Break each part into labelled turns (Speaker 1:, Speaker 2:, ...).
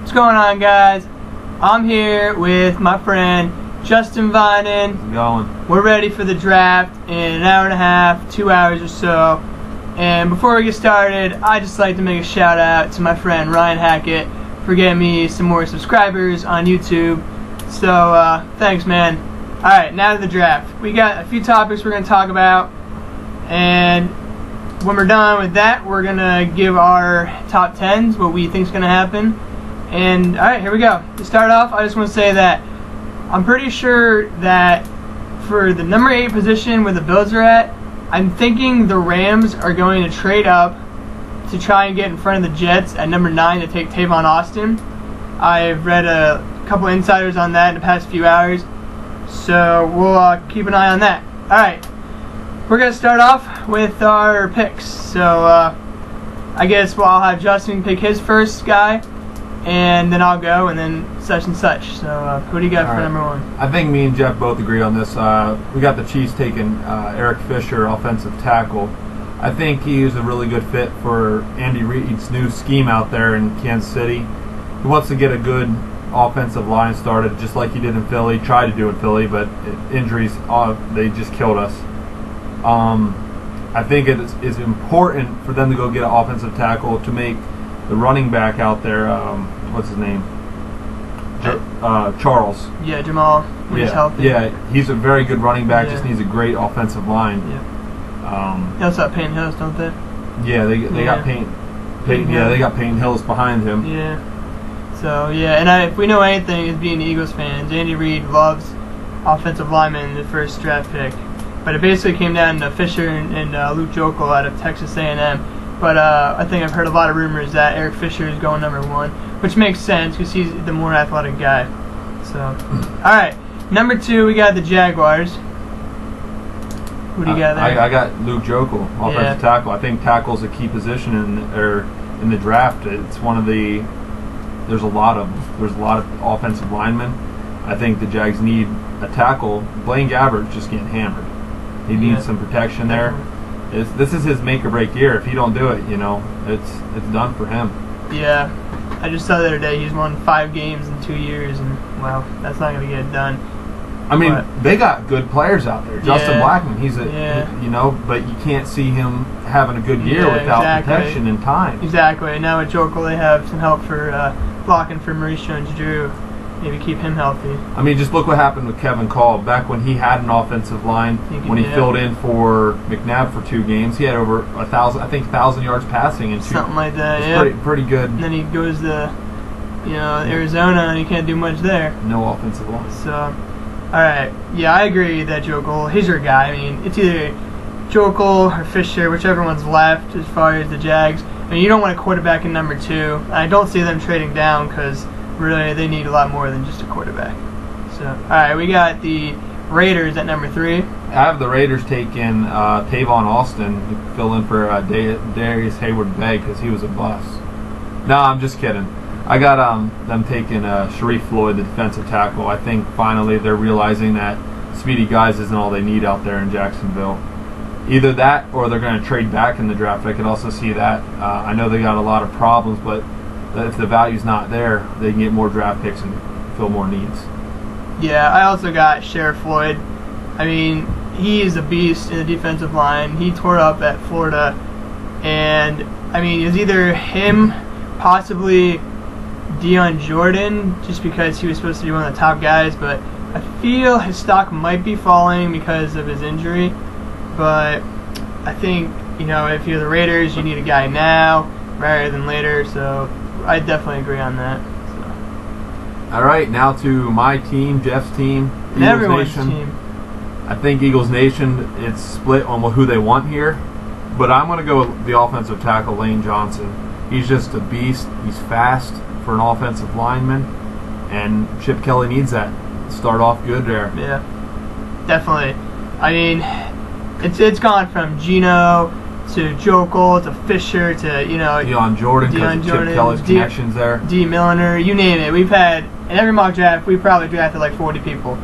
Speaker 1: What's going on, guys? I'm here with my friend Justin Vinen.
Speaker 2: How's it going?
Speaker 1: We're ready for the draft in an hour and a half, 2 hours or so. And before we get started, I'd just like to make a shout out to my friend Ryan Hackett for getting me some more subscribers on YouTube. So, thanks, man. Alright, now to the draft. We got a few topics we're going to talk about. And when we're done with that, we're going to give our top 10s, what we think is going to happen. And, alright, here we go. To start off, I just want to say that I'm pretty sure that for the number 8 position where the Bills are at, I'm thinking the Rams are going to trade up to try and get in front of the Jets at number 9 to take Tavon Austin. I've read a couple insiders on that in the past few hours, so we'll keep an eye on that. Alright, we're going to start off with our picks. So I guess I'll have Justin pick his first guy, and then I'll go, and then such and such. So who do you got for number 1?
Speaker 2: I think me and Jeff both agree on this. We got the Chiefs taking Eric Fisher, offensive tackle. I think he is a really good fit for Andy Reid's new scheme out there in Kansas City. He wants to get a good offensive line started, just like he did in Philly. Tried to do in Philly, but injuries, they just killed us. I think it is important for them to go get an offensive tackle to make the running back out there, what's his name? Charles.
Speaker 1: Yeah, Jamal. When he's healthy.
Speaker 2: Yeah, he's a very good running back.
Speaker 1: Yeah.
Speaker 2: Just needs a great offensive line.
Speaker 1: Yeah. They also have Peyton Hillis, don't they?
Speaker 2: Yeah, they got Peyton. Yeah, they got Peyton Hillis behind him.
Speaker 1: Yeah. So yeah, and if we know anything, as being Eagles fans, Andy Reid loves offensive linemen in the first draft pick. But it basically came down to Fisher and Luke Jokel out of Texas A&M. But I think I've heard a lot of rumors that Eric Fisher is going number 1, which makes sense because he's the more athletic guy. So, all right, number 2, we got the Jaguars. Who do you got there?
Speaker 2: I got Luke Jokel, offensive tackle. I think tackle's a key position in the draft. It's one of the there's a lot of offensive linemen. I think the Jags need a tackle. Blaine Gabbert's just getting hammered. He needs some protection there. This is his make or break year. If he don't do it, it's done for him.
Speaker 1: Yeah, I just saw the other day he's won 5 games in 2 years, and well, that's not going to get it done.
Speaker 2: I mean, they got good players out there. Justin Blackman, but you can't see him having a good year without protection and time.
Speaker 1: Exactly. Now with Jokel, they have some help for blocking for Maurice Jones-Drew. Maybe keep him healthy. I
Speaker 2: mean, just look what happened with Kevin Call. Back when he had an offensive line, when he filled in for McNabb for 2 games, he had over 1,000 yards passing in 2.
Speaker 1: Something like that,
Speaker 2: It's pretty good.
Speaker 1: And then he goes to, Arizona, and he can't do much there.
Speaker 2: No offensive line.
Speaker 1: So, all right. Yeah, I agree that Jokel, he's your guy. I mean, it's either Jokel or Fisher, whichever one's left as far as the Jags. I mean, you don't want a quarterback in number 2. I don't see them trading down because really, they need a lot more than just a quarterback. So, all right, we got the Raiders at number 3.
Speaker 2: I have the Raiders taking Tavon Austin to fill in for Darius Hayward-Bay because he was a bust. No, I'm just kidding. I got them taking Sharif Floyd, the defensive tackle. I think finally they're realizing that speedy guys isn't all they need out there in Jacksonville. Either that or they're going to trade back in the draft. I could also see that. I know they got a lot of problems, but if the value's not there, they can get more draft picks and fill more needs. Yeah,
Speaker 1: I also got Sharif Floyd. I mean, he is a beast in the defensive line. He tore up at Florida. And, I mean, it's either him, possibly Deion Jordan, just because he was supposed to be one of the top guys. But I feel his stock might be falling because of his injury. But I think, if you're the Raiders, you need a guy now rather than later. So I definitely agree on that. So.
Speaker 2: All right, now to my team, Jeff's team,
Speaker 1: Eagles everyone's Nation. Team.
Speaker 2: I think Eagles Nation, it's split on who they want here, but I'm going to go with the offensive tackle, Lane Johnson. He's just a beast. He's fast for an offensive lineman, and Chip Kelly needs that. Start off good there.
Speaker 1: Yeah, definitely. I mean, it's gone from Geno to Jokel, to Fisher, to,
Speaker 2: Deion Jordan, because Chip Kelly's connections there.
Speaker 1: D. Milliner, you name it. We've had, in every mock draft, we've probably drafted like 40 people.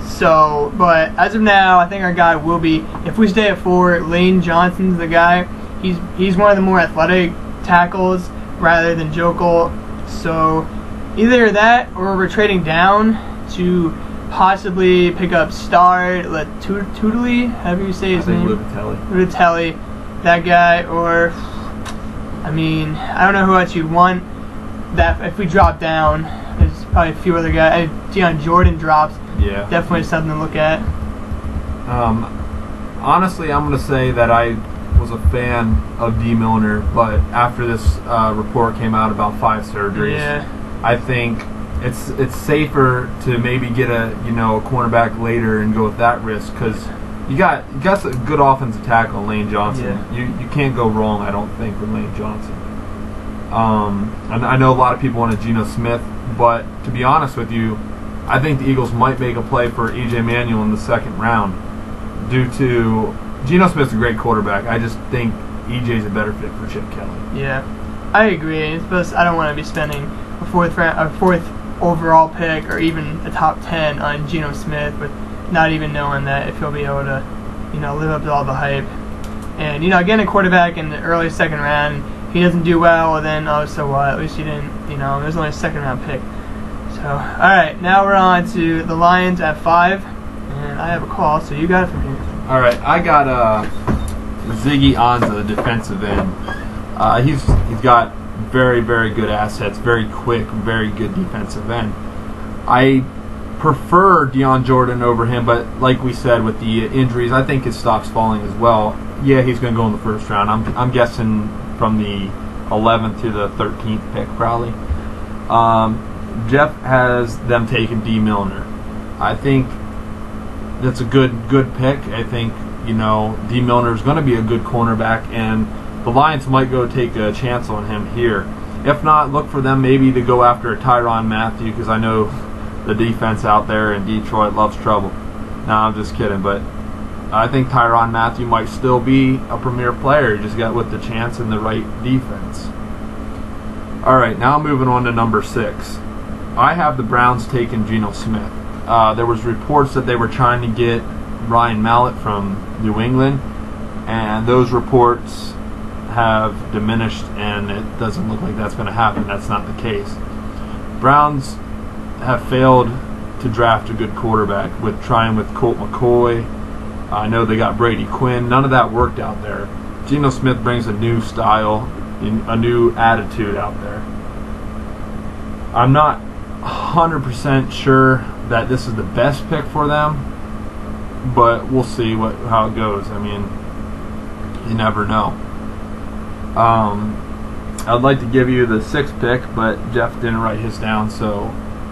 Speaker 1: So, but as of now, I think our guy will be, if we stay at 4, Lane Johnson's the guy. He's one of the more athletic tackles rather than Jokel. So, either that or we're trading down to possibly pick up Star Tudley, however you say his name. Lutatelli, that guy, or I mean, I don't know who else you'd want. That if we drop down, there's probably a few other guys. Deion Jordan drops.
Speaker 2: Yeah.
Speaker 1: Definitely something to look at.
Speaker 2: Honestly, I'm going to say that I was a fan of D. Milner, but after this report came out about 5 surgeries, I think it's safer to maybe get a cornerback later and go with that risk, because you got a good offensive tackle, Lane Johnson.
Speaker 1: Yeah.
Speaker 2: You can't go wrong, I don't think, with Lane Johnson. And I know a lot of people wanted Geno Smith, but to be honest with you, I think the Eagles might make a play for E.J. Manuel in the 2nd round due to Geno Smith's a great quarterback. I just think E.J.'s a better fit for Chip Kelly.
Speaker 1: Yeah, I agree. Plus, I don't want to be spending a fourth overall pick or even a top 10 on Geno Smith with not even knowing that if he'll be able to, live up to all the hype. And getting a quarterback in the early 2nd round, he doesn't do well, then so what? At least he didn't. There's only a 2nd round pick. So, all right, now we're on to the Lions at 5, and I have a call, so you got it from here.
Speaker 2: All right, I got Ziggy Ansah, defensive end. He's got very, very good assets, very quick, very good defensive end. I prefer Deion Jordan over him, but like we said, with the injuries, I think his stock's falling as well. Yeah, he's going to go in the 1st round. I'm guessing from the 11th to the 13th pick, probably. Jeff has them taking D. Milner. I think that's a good pick. I think, D. Milner is going to be a good cornerback, and the Lions might go take a chance on him here. If not, look for them maybe to go after Tyrann Mathieu, because I know the defense out there in Detroit loves trouble. No, I'm just kidding, but I think Tyrann Mathieu might still be a premier player. He just got with the chance and the right defense. All right, now moving on to number 6. I have the Browns taking Geno Smith. There was reports that they were trying to get Ryan Mallett from New England, and those reports have diminished, and it doesn't look like that's going to happen. That's not the case. Browns have failed to draft a good quarterback with trying with Colt McCoy. I know they got Brady Quinn. None of that worked out there. Geno Smith brings a new style, a new attitude out there. I'm not 100% sure that this is the best pick for them, but we'll see how it goes. I mean, you never know. I'd like to give you the 6th pick, but Jeff didn't write his down, so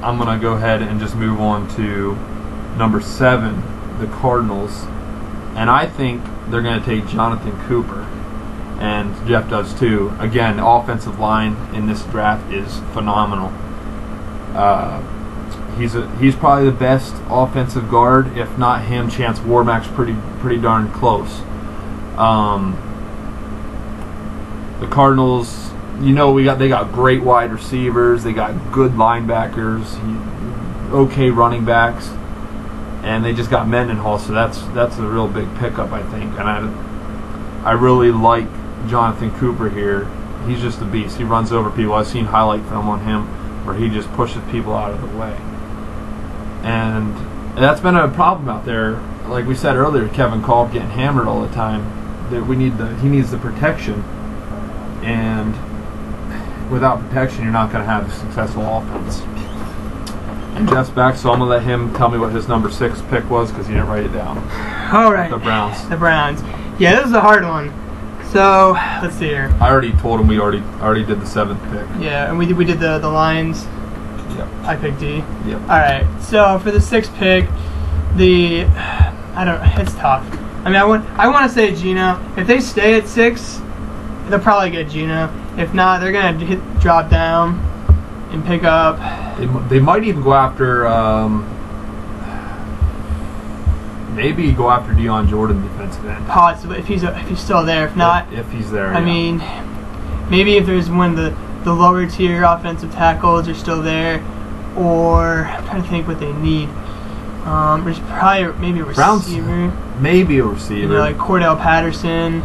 Speaker 2: I'm going to go ahead and just move on to number 7, the Cardinals. And I think they're going to take Jonathan Cooper, and Jeff does too. Again, the offensive line in this draft is phenomenal. He's probably the best offensive guard. If not him, Chance Warmack's pretty darn close. The Cardinals, they got great wide receivers. They got good linebackers, okay running backs, and they just got Mendenhall. So that's a real big pickup, I think. And I really like Jonathan Cooper here. He's just a beast. He runs over people. I've seen highlight film on him where he just pushes people out of the way. And that's been a problem out there. Like we said earlier, Kevin Kolb getting hammered all the time. He needs the protection. And without protection, you're not going to have a successful offense. And Jeff's back, so I'm going to let him tell me what his number 6 pick was, because he didn't write it down.
Speaker 1: All right.
Speaker 2: The Browns.
Speaker 1: The Browns. Yeah, this is a hard one. So, let's see here.
Speaker 2: I already told him we already did the 7th pick.
Speaker 1: Yeah, and we did the Lions.
Speaker 2: Yep.
Speaker 1: I picked D.
Speaker 2: Yep.
Speaker 1: All right. So, for the 6th pick, it's tough. I mean, I want to say Geno. If they stay at 6, they'll probably get Geno. If not, they're going to drop down and pick up.
Speaker 2: They might even go after maybe go after Deion Jordan, defensive end.
Speaker 1: Possibly, if he's still there. If not,
Speaker 2: if he's there.
Speaker 1: I mean, maybe if there's one of the lower tier offensive tackles are still there, or I'm trying to think what they need. There's probably maybe a receiver.
Speaker 2: Maybe a receiver.
Speaker 1: Like Cordell Patterson,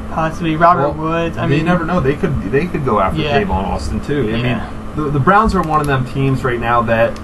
Speaker 1: possibly Robert Woods. I mean,
Speaker 2: you never know. They could go after
Speaker 1: Yeah.
Speaker 2: Tavon Austin too. I mean, the Browns are one of them teams right now that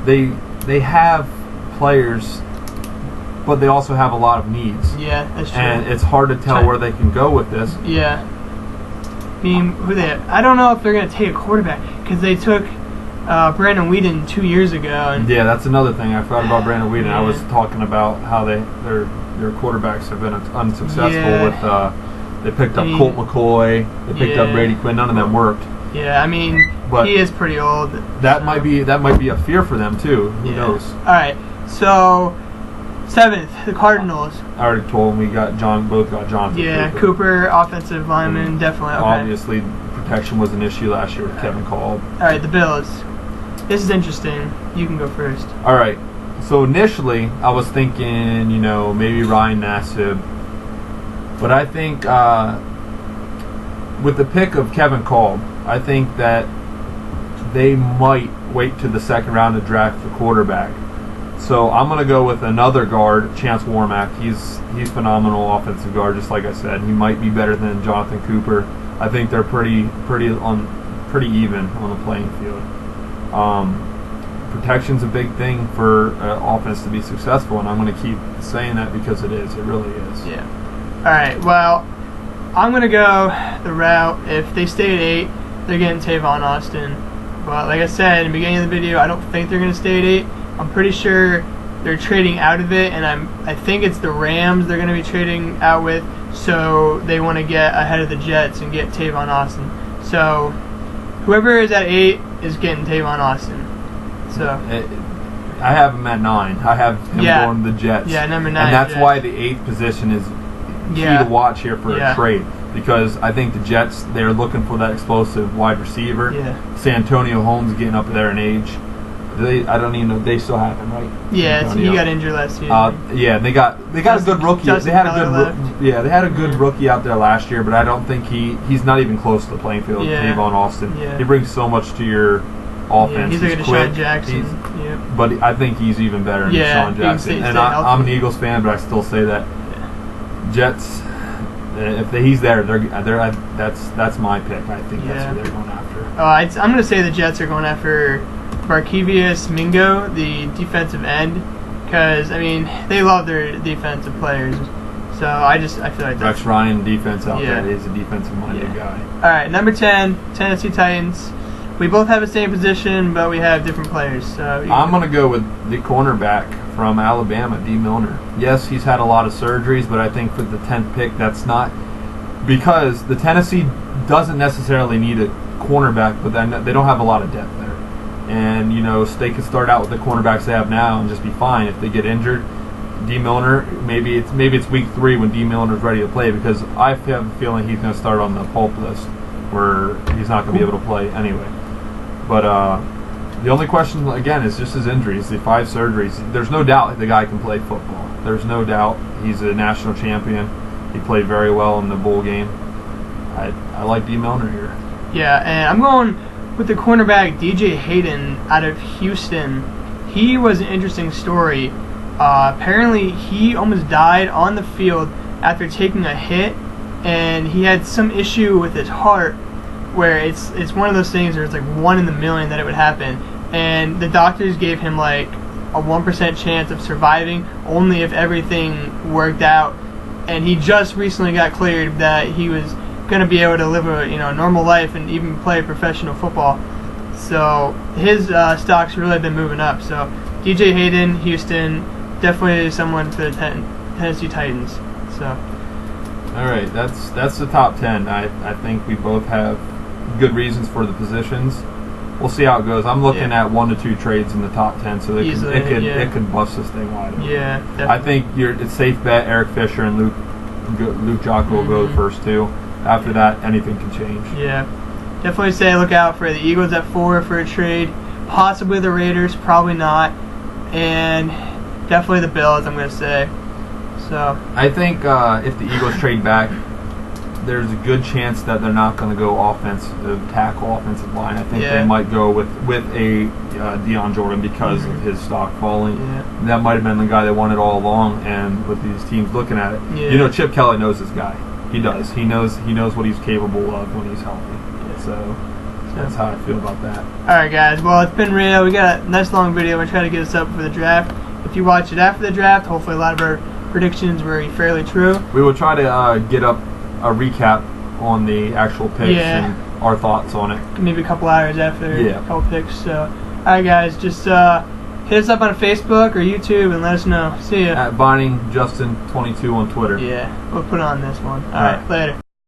Speaker 2: they have players, but they also have a lot of needs.
Speaker 1: Yeah, that's true.
Speaker 2: And it's hard to tell where they can go with this.
Speaker 1: Yeah. I mean, I don't know if they're going to take a quarterback because they took Brandon Weeden 2 years ago. And
Speaker 2: yeah, that's another thing. I forgot about Brandon Weeden.
Speaker 1: Yeah.
Speaker 2: I was talking about how their quarterbacks have been unsuccessful with. They picked up Colt McCoy. They picked up Brady Quinn. None of them worked.
Speaker 1: Yeah, I mean,
Speaker 2: but
Speaker 1: he is pretty old.
Speaker 2: That might be a fear for them too. Who knows?
Speaker 1: All right, so 7th, the Cardinals.
Speaker 2: I already told them both got Jonathan.
Speaker 1: Yeah, Cooper, offensive lineman, definitely. Okay.
Speaker 2: Obviously, protection was an issue last year with Kevin Kolb.
Speaker 1: All right, the Bills. This is interesting. You can go first.
Speaker 2: All right. So initially, I was thinking, maybe Ryan Nassib. But I think with the pick of Kevin Kolb, I think that they might wait to the second round to draft the quarterback. So I'm going to go with another guard, Chance Warmack. He's phenomenal offensive guard, just like I said. He might be better than Jonathan Cooper. I think they're pretty even on the playing field. Protection's a big thing for offense to be successful, and I'm going to keep saying that because it is. It really is.
Speaker 1: Yeah. All right. Well, I'm going to go the route. If they stay at 8, they're getting Tavon Austin. But like I said in the beginning of the video, I don't think they're going to stay at 8. I'm pretty sure they're trading out of it, and I think it's the Rams they're going to be trading out with. So they want to get ahead of the Jets and get Tavon Austin. So whoever is at 8 is getting Tavon Austin. So
Speaker 2: I have him at 9. I have him going to the Jets.
Speaker 1: Yeah, number 9.
Speaker 2: And that's why the 8th position is key to watch here for a trade. Because I think the Jets, they're looking for that explosive wide receiver.
Speaker 1: Yeah.
Speaker 2: Santonio Holmes getting up there in age. I don't even know. They still have him, right?
Speaker 1: Yeah, he got injured last year.
Speaker 2: Yeah, they got a good rookie. They had a good rookie out there last year, but I don't think he's not even close to the playing field. Tavon Austin.
Speaker 1: Yeah.
Speaker 2: He brings so much to your offense.
Speaker 1: He's like a
Speaker 2: quick.
Speaker 1: Deshaun Jackson.
Speaker 2: But I think he's even better than Deshaun Jackson. And I'm an Eagles fan, but I still say that Jets. If he's there, that's my pick. I think that's who they're going after.
Speaker 1: I'm going to say the Jets are going after Barkevius Mingo, the defensive end, because I mean they love their defensive players. So I feel like that's
Speaker 2: Rex Ryan defense out there. He's a defensive-minded guy.
Speaker 1: All right, number 10, Tennessee Titans. We both have the same position, but we have different players. So
Speaker 2: I'm going to go with the cornerback from Alabama, D. Milner. Yes, he's had a lot of surgeries, but I think for the 10th pick, that's not because the Tennessee doesn't necessarily need a cornerback, but then they don't have a lot of depth there. And they could start out with the cornerbacks they have now and just be fine. If they get injured, D. Milner, maybe it's week 3 when D. Milner's ready to play, because I have a feeling he's going to start on the pulp list where he's not going to be able to play anyway. But the only question, again, is just his injuries, the 5 surgeries. There's no doubt the guy can play football. There's no doubt he's a national champion. He played very well in the bowl game. I like D. Milner here.
Speaker 1: Yeah, and I'm going with the cornerback DJ Hayden out of Houston. He was an interesting story. Apparently, he almost died on the field after taking a hit, and he had some issue with his heart, where it's one of those things where it's like 1 in a million that it would happen, and the doctors gave him like a 1% chance of surviving only if everything worked out, and he just recently got cleared that he was going to be able to live a normal life and even play professional football. So his stock's really been moving up. So DJ Hayden, Houston, definitely someone for the Tennessee Titans. So
Speaker 2: all right, that's the top 10. I think we both have good reasons for the positions. We'll see how it goes. I'm looking at 1 to 2 trades in the top 10, so it could bust this thing wide open.
Speaker 1: Yeah, definitely.
Speaker 2: I think it's safe bet Eric Fisher and Luke Jocko will go the first 2. After that, anything can change.
Speaker 1: Yeah, definitely say look out for the Eagles at 4 for a trade. Possibly the Raiders, probably not, and definitely the Bills. I'm going to say. So
Speaker 2: I think if the Eagles trade back, there's a good chance that they're not going to go tackle offensive line. I think they might go with a Deion Jordan because of his stock falling.
Speaker 1: Yeah.
Speaker 2: That might have been the guy they wanted all along, and with these teams looking at it, Chip Kelly knows this guy. He does. He knows what he's capable of when he's healthy.
Speaker 1: Yeah.
Speaker 2: So That's how I feel about that.
Speaker 1: Alright guys, well it's been real. We got a nice long video. We're trying to get us up for the draft. If you watch it after the draft, hopefully a lot of our predictions were fairly true.
Speaker 2: We will try to get up a recap on the actual picks and our thoughts on it.
Speaker 1: Maybe a couple hours after a couple picks. So, alright guys, just hit us up on Facebook or YouTube and let us know. See ya.
Speaker 2: At BindingJustin22 on Twitter.
Speaker 1: Yeah, we'll put on this one. Alright, later.